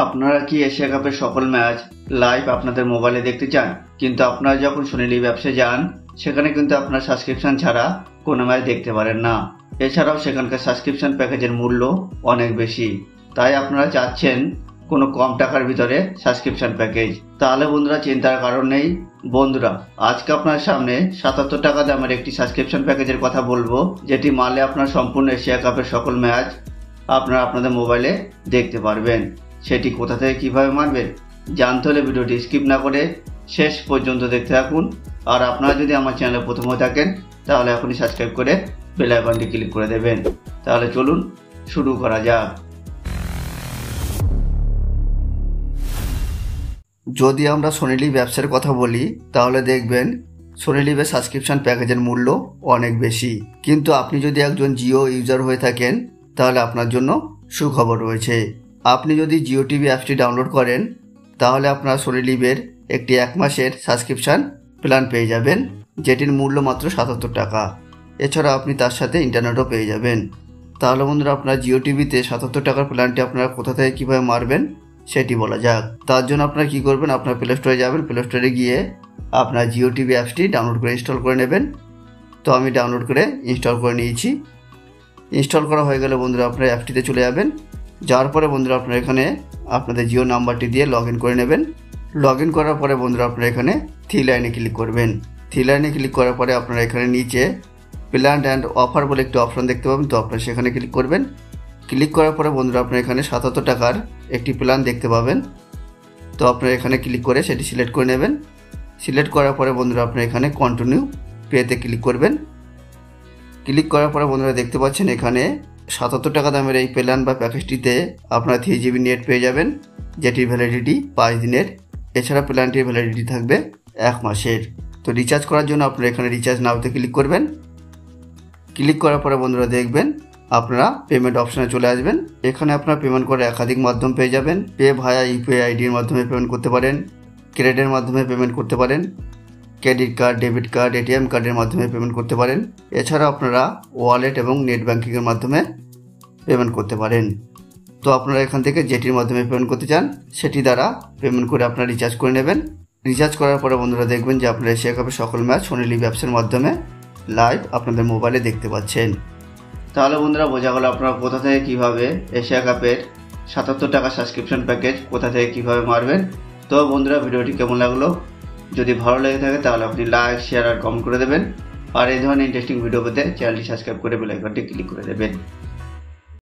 আপনারা কি এশিয়া কাপের সকল ম্যাচ লাইভ আপনাদের মোবাইলে দেখতে চান, কিন্তু আপনারা যখন সোনি লিভ অ্যাপসে যান সেখানে কিন্তু আপনার সাবস্ক্রিপশন ছাড়া কোনো ম্যাচ দেখতে পারেন না। এছাড়াও সেখানকার সাবস্ক্রিপশন প্যাকেজের মূল্য অনেক বেশি, তাই আপনারা চাচ্ছেন কোনো কম টাকার ভিতরে সাবস্ক্রিপশন প্যাকেজ। তাহলে বন্ধুরা চিন্তার কারণ নেই। বন্ধুরা আজকে আপনার সামনে ৭৭ টাকা দামের একটি সাবস্ক্রিপশন প্যাকেজের কথা বলবো, যেটি মারলে আপনার সম্পূর্ণ এশিয়া কাপের সকল ম্যাচ আপনারা আপনাদের মোবাইলে দেখতে পারবেন। সেটি কোথা থেকে কিভাবে মারবেন জানতে হলে ভিডিওটি স্কিপ না করে শেষ পর্যন্ত দেখতে থাকুন। আর আপনারা যদি আমার চ্যানেলে প্রথম হয়ে থাকেন তাহলে এখনই সাবস্ক্রাইব করে বেল আইকনটি ক্লিক করে দেবেন। তাহলে চলুন শুরু করা যাক। যদি আমরা সোনি লিভ অ্যাপসের কথা বলি তাহলে দেখবেন সোনি লিভের সাবস্ক্রিপশন প্যাকেজের মূল্য অনেক বেশি, কিন্তু আপনি যদি একজন জিও ইউজার হয়ে থাকেন তাহলে আপনার জন্য সুখবর রয়েছে। আপনি যদি জিও টিভি অ্যাপসটি ডাউনলোড করেন তাহলে আপনার সোনি লিভের একটি 1 মাসের সাবস্ক্রিপশন প্ল্যান পেয়ে যাবেন, যেটির মূল্য মাত্র ৭৭ টাকা। এছাড়া আপনি তার সাথে ইন্টারনেটও পেয়ে যাবেন। তাহলে বন্ধুরা আপনার জিও টিভিতে ৭৭ টাকার প্ল্যানটি আপনারা কোথা থেকে কীভাবে মারবেন সেটি বলা যাক। তার জন্য আপনারা কী করবেন, আপনার প্লে স্টোরে যাবেন, প্লে স্টোরে গিয়ে আপনার জিও টিভি অ্যাপসটি ডাউনলোড করে ইনস্টল করে নেবেন। তো আমি ডাউনলোড করে ইনস্টল করে নিয়েছি। ইনস্টল করা হয়ে গেলে বন্ধুরা আপনারা অ্যাপটিতে চলে যাবেন। যাওয়ার পরে বন্ধুরা আপনারা এখানে আপনাদের জিও নাম্বারটি দিয়ে লগ ইন করে নেবেন। লগ ইন করার পরে বন্ধুরা আপনারা এখানে থ্রি লাইনে ক্লিক করবেন। থ্রি লাইনে ক্লিক করার পরে আপনারা এখানে নিচে প্ল্যান অ্যান্ড অফার বলে একটি অপশন দেখতে পাবেন, তো আপনারা সেখানে ক্লিক করবেন। ক্লিক করার পরে বন্ধুরা আপনারা এখানে ৭৭ টাকার একটি প্ল্যান দেখতে পাবেন, তো আপনারা এখানে ক্লিক করে সেটি সিলেক্ট করে নেবেন। সিলেক্ট করার পরে বন্ধুরা আপনারা এখানে কন্টিনিউ পেতে ক্লিক করবেন। ক্লিক করার পরে বন্ধুরা দেখতে পাচ্ছেন এখানে ৭৭ টাকা দামের এই প্ল্যান বা প্যাকেজটিতে আপনারা 3 GB নেট পেয়ে যাবেন, যেটির ভ্যালিডিটি 5 দিনের। এছাড়া প্ল্যানটির ভ্যালিডিটি থাকবে 1 মাসের। তো রিচার্জ করার জন্য আপনারা এখানে রিচার্জ নাওতে ক্লিক করবেন। ক্লিক করার পরে বন্ধুরা দেখবেন আপনারা পেমেন্ট অপশানে চলে আসবেন। এখানে আপনারা পেমেন্ট করে একাধিক মাধ্যম পেয়ে যাবেন। পে ভায়া ইউপিআই আইডির মাধ্যমে পেমেন্ট করতে পারেন, ক্রেডিটের মাধ্যমে পেমেন্ট করতে পারেন, credit card, debit card, ATM কার্ডের মাধ্যমে পেমেন্ট করতে পারেন। এছাড়া আপনারা ওয়ালেট এবং নেট ব্যাঙ্কিংয়ের মাধ্যমে পেমেন্ট করতে পারেন। তো আপনারা এখান থেকে যেটির মাধ্যমে পেমেন্ট করতে চান সেটি দ্বারা পেমেন্ট করে আপনারা রিচার্জ করে নেবেন। রিচার্জ করার পরে বন্ধুরা দেখবেন যে আপনারা এশিয়া কাপের সকল ম্যাচ সোনি লিভ অ্যাপসের মাধ্যমে লাইভ আপনাদের মোবাইলে দেখতে পাচ্ছেন। তাহলে বন্ধুরা বোঝা গেল আপনারা কোথা থেকে কীভাবে এশিয়া কাপের ৭৭ টাকা সাবস্ক্রিপশন প্যাকেজ কোথা থেকে কীভাবে মারবেন। তো বন্ধুরা ভিডিওটি কেমন লাগলো, যদি ভালো লেগে থাকে তাহলে আপনি লাইক, শেয়ার আর কমেন্ট করে দেবেন। আর এই ধরনের ইন্টারেস্টিং ভিডিও পেতে চ্যানেলটি সাবস্ক্রাইব করে বেল আইকনটি ক্লিক করে দেবেন।